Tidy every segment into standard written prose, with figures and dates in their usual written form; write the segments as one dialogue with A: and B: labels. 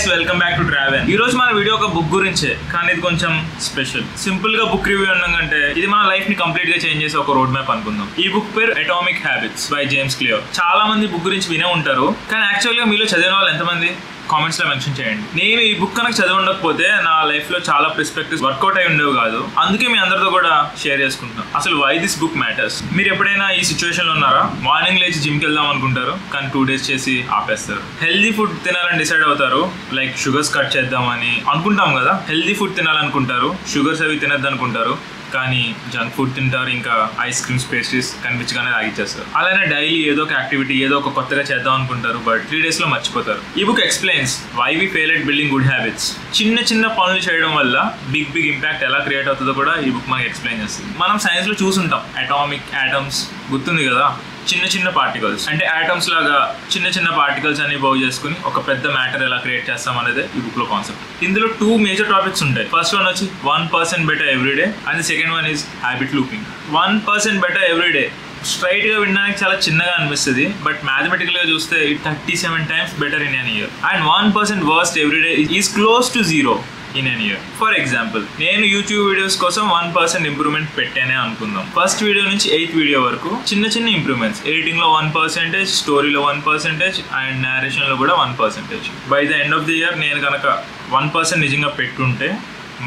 A: guys, welcome back to Traven. ఈ రోజు మన వీడియో ఒక బుక్ గురించే, కానీ ఇది కొంచెం స్పెషల్. సింపుల్ గా బుక్ రివ్యూ అన్నాకంటే ఇది మన లైఫ్ ని కంప్లీట్ గా చేంజ్ చేసే ఒక రోడ్ మ్యాప్ అనుకుందాం. ఈ బుక్ పేరు atomic habits by James clear. చాలా మంది బుక్ గురించి వినే ఉంటారు, కానీ యాక్చువల్ గా మీలో చదివిన వాళ్ళు ఎంతమంది కామెంట్స్ లో మెన్షన్ చేయండి. నేను ఈ బుక్ కనుక చదివి ఉండకపోతే నా లైఫ్ లో చాలా పర్స్పెక్టివ్స్ వర్కౌట్ అయి ఉండేవి కాదు. అందుకే మీ అందరితో కూడా షేర్ చేసుకుంటున్నాం అసలు వై దిస్ బుక్ మ్యాటర్స్. మీరు ఎప్పుడైనా ఈ సిచ్యువేషన్ లో ఉన్నారా? మార్నింగ్ లేచి జిమ్ కి వెళ్దాం అనుకుంటారు, కానీ 2 days చేసి ఆపేస్తారు. హెల్దీ ఫుడ్ తినాలని డిసైడ్ అవుతారు, లైక్ షుగర్స్ కట్ చేద్దామని అనుకుంటాం కదా. హెల్దీ ఫుడ్ తినాలనుకుంటారు, షుగర్స్ అవి తినద్దు అనుకుంటారు, కానీ జంక్ ఫుడ్ తింటారు, ఇంకా ఐస్ క్రీమ్స్, పేస్ట్రీస్ కనిపించగానే తాగిచ్చేస్తారు. అలానే డైలీ ఏదో ఒక యాక్టివిటీ, ఏదో ఒక కొత్తగా చేద్దాం అనుకుంటారు, బట్ 3 days లో మర్చిపోతారు. ఈ book explains why we fail at building good habits. చిన్న చిన్న పనులు చేయడం వల్ల బిగ్ ఇంపాక్ట్ ఎలా క్రియేట్ అవుతుందో కూడా ఈ బుక్ మనకి ఎక్స్ప్లెయిన్ చేస్తుంది. మనం సైన్స్ లో చూసుంటాం, అటామిక్ యాటమ్స్ గుర్తుంది కదా, చిన్న చిన్న పార్టికల్స్. అంటే యాటమ్స్ లాగా చిన్న చిన్న పార్టికల్స్ అన్ని బాగు చేసుకుని ఒక పెద్ద మ్యాటర్ ఎలా క్రియేట్ చేస్తాం అనేది ఈ బుక్ లో కాన్సెప్ట్. ఇందులో 2 మేజర్ టాపిక్స్ ఉంటాయి. ఫస్ట్ వన్ వచ్చి 1% better everyday, and second one is habit looping. 1% better everyday straight గా వినడానికి చాలా చిన్నగా అనిపిస్తుంది, బట్ మ్యాథమెటికల్ గా చూస్తే 37 times better in an year. And 1% worst everyday is close to 0 in an year. For example, నేను YouTube videos కోసం 1% improvement పెట్టానే అనుకుందాం. ఫస్ట్ వీడియో నుంచి 8th వీడియో వరకు చిన్న చిన్న ఇంప్రూవ్మెంట్స్. ఎడిటింగ్ లో 1%, స్టోరీలో 1%, అండ్ నేరేషన్ లో కూడా 1%. By the end of the year నేను కనుక 1% నిజంగా పెట్టుంటే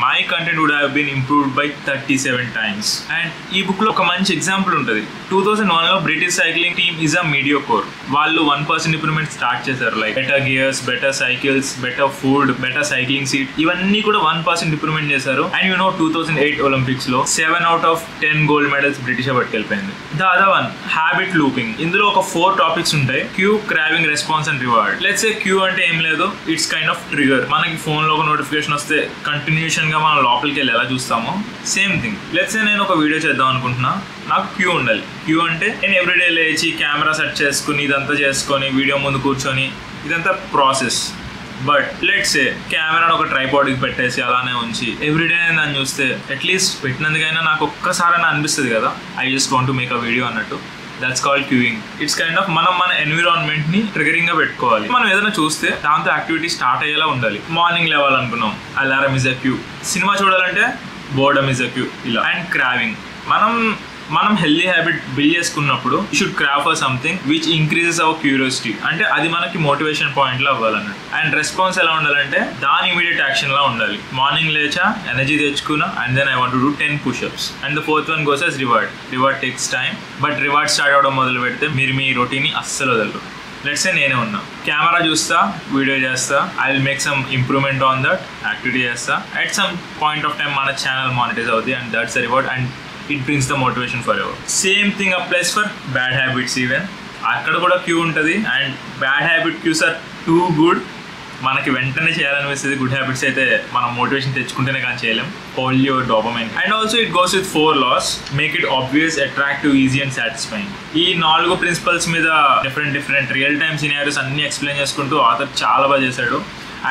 A: my content would have been improved by 37 times. And ఈ బుక్ లో ఒక మంచి ఎగ్జాంపుల్ ఉంటుంది. 2001 లో British cycling team is a mediocre. వాళ్ళు 1% ఇంప్రూవ్మెంట్ స్టార్ట్ చేశారు, like better gears, better cycles, better food, better cycling seat, ఇవన్నీ కూడా 1% ఇంప్రూవ్మెంట్ చేశారు. అండ్ యూ నో 2008 ఒలింపిక్స్ లో 7 out of 10 gold medals British పట్టుకెళ్ళిపోయింది. The other one habit looping. ఇందులో ఒక 4 topics ఉంటాయి: cue, craving, response and reward. Let's say cue అంటే ఏం లేదు, ఇట్స్ కైండ్ ఆఫ్ ట్రిగర్. మనకి ఫోన్ లో ఒక నోటిఫికేషన్ వస్తే కంటిన్యూషన్ గా మనం లోపలికి వెళ్ళి ఎలా చూస్తామో సేమ్ థింగ్. లెట్స్ సే నేను ఒక వీడియో చేద్దాం అనుకుంటున్నా, నాకు క్యూ ఉండాలి. క్యూ అంటే నేను ఎవ్రీడే లేచి కెమెరా సెట్ చేసుకుని ఇదంతా చేసుకొని వీడియో ముందు కూర్చొని ఇదంతా ప్రాసెస్. బట్ లెట్స్ సే కెమెరాను ఒక ట్రైపాడ్కి పెట్టేసి అలానే ఉంచి ఎవ్రీడే నేను దాన్ని చూస్తే అట్లీస్ట్ పెట్టినందుకైనా నాకు ఒక్కసారైనా అనిపిస్తుంది కదా, I just want to make a video అన్నట్టు. That's called cueing. It's kind of మనం మన ఎన్విరాన్మెంట్ ని ట్రిగరింగ్ గా పెట్టుకోవాలి. మనం ఏదైనా చూస్తే దాంతో యాక్టివిటీ స్టార్ట్ అయ్యేలా ఉండాలి. మార్నింగ్ లేవాలనుకున్నాం, alarm is a cue. Cinema చూడాలంటే బోర్డమ్ ఇస్ అ క్యూ. ఇలా. And craving. మనం హెల్దీ హ్యాబిట్ బిల్డ్ చేసుకున్నప్పుడు should crave for something which increases our curiosity. అంటే అది మనకి మోటివేషన్ పాయింట్ లా అవ్వాలన్నట్టు. అండ్ రెస్పాన్స్ ఎలా ఉండాలంటే దాని ఇమీడియట్ యాక్షన్ లా ఉండాలి. మార్నింగ్ లేచా, ఎనర్జీ తెచ్చుకున్నా, and then I want to do 10 push-ups. And the 4th one goes as reward. Reward takes time, but reward start అవడం మొదలు పెడితే మీరు మీ రొటీన్ని అస్సలు వదలరు. లెట్స్ సే నేనే ఉన్నా, కెమెరా చూస్తా, వీడియో చేస్తా, I will make some improvement on that, activity చేస్తా. At some point of time మన ఛానల్ మానిటైజ్ అవుతుంది, and that's the reward, and it brings the motivation forever. Same thing applies for bad habits even. అక్కడ కూడా cue ఉంటుంది, and bad habit cues are too good. మనకి వెంటనే చేయాలనిపిస్తుంది. Good habits అయితే మనం మోటివేషన్ తెచ్చుకుంటేనే కానీ చేయలేం. Hold your dopamine. And also it goes with 4 laws. Make it obvious, attractive, easy and satisfying. ఈ 4 ప్రిన్సిపల్స్ మీద డిఫరెంట్ రియల్ టైమ్ సినారియోస్ అన్ని ఎక్స్ప్లెయిన్ చేసుకుంటూ ఆథర్ చాలా బాగా చేశాడు.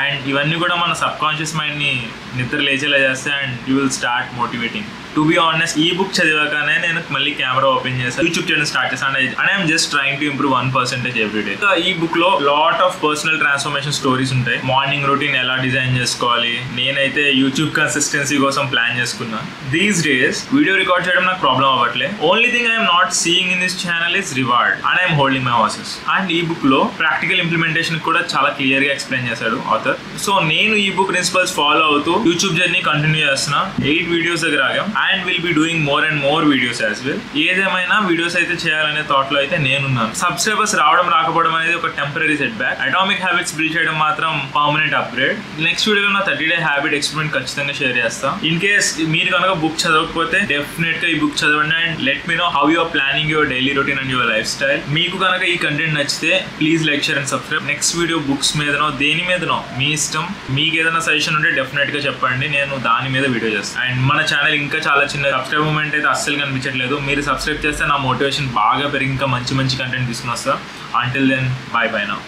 A: అండ్ ఇవన్నీ కూడా మన సబ్ కాన్షియస్ మైండ్ని నిద్ర లేచేలా చేస్తాయి, and you will start motivating. To be honest, ఈ బుక్ చదివాకనే నేను మళ్ళీ కెమెరా ఓపెన్ చేశాను, యూట్యూబ్ చేయడం స్టార్ట్ చేశాను. And I'm just trying to improve 1% everyday. ఈ బుక్ లో lot of personal transformation stories ఉంటాయి. మార్నింగ్ రొటీన్ ఎలా డిజైన్ చేసుకోవాలి, నేనైతే యూట్యూబ్ కన్సిస్టెన్సీ కోసం ప్లాన్ చేసుకున్నా. దీస్ డేస్ వీడియో రికార్డ్ చేయడం నాకు ప్రాబ్లం అవ్వట్లే. Only thing I'm not seeing in this channel is reward, and I'm holding my horses. And ఈ బుక్ లో ప్రాక్టికల్ ఇంప్లిమెంటేషన్ కూడా చాలా క్లియర్ గా ఎక్స్ప్లెయిన్ చేశాడు ఆథర్. సో నేను ఈ బుక్ ప్రిన్సిపల్స్ ఫాలో అవుతూ యూట్యూబ్ జర్నీ కంటిన్యూ చేస్తున్నా. 8 వీడియోస్ దగ్గర ఆగాం, and will be doing more and more videos as well. ఏదేమైనా వీడియోస్ అయితే చేయాలనే థాట్ లో అయితే నేనున్నాను. సబ్స్క్రైబర్స్ రాకపోవడం అనేది ఒక temporary setback. Atomic habits build చేయడం మాత్రం పర్మనెంట్ అప్గ్రేడ్. నెక్స్ట్ వీడియోలో నా 30-day హ్యాబిట్ ఎక్స్పెరిమెంట్ ఖచ్చితంగా షేర్ చేస్తా. ఇన్ కేస్ మీరు కనుక బుక్ చదవకపోతే డెఫినెట్ గా ఈ బుక్ చదవండి, and let me know how you are planning your daily routine and your lifestyle. మీకు కనుక ఈ కంటెంట్ నచ్చితే please like, share and subscribe. Next video books మీదనో దేని మీదనో మీ ఇష్టం. మీకు ఏదైనా సజెషన్ ఉంటే డెఫినెట్ గా చెప్పండి, నేను దాని మీద వీడియో చేస్తాను. అండ్ మన ఛానల్ ఇంకా చాలా చిన్న సబ్స్క్రైబ్ మూమెంట్ అయితే అస్సలు కనిపించట్లేదు. మీరు సబ్స్క్రైబ్ చేస్తే నా మోటివేషన్ బాగా పెరిగి ఇంకా మంచి కంటెంట్ తీసుకుని వస్తా. Until then, bye now.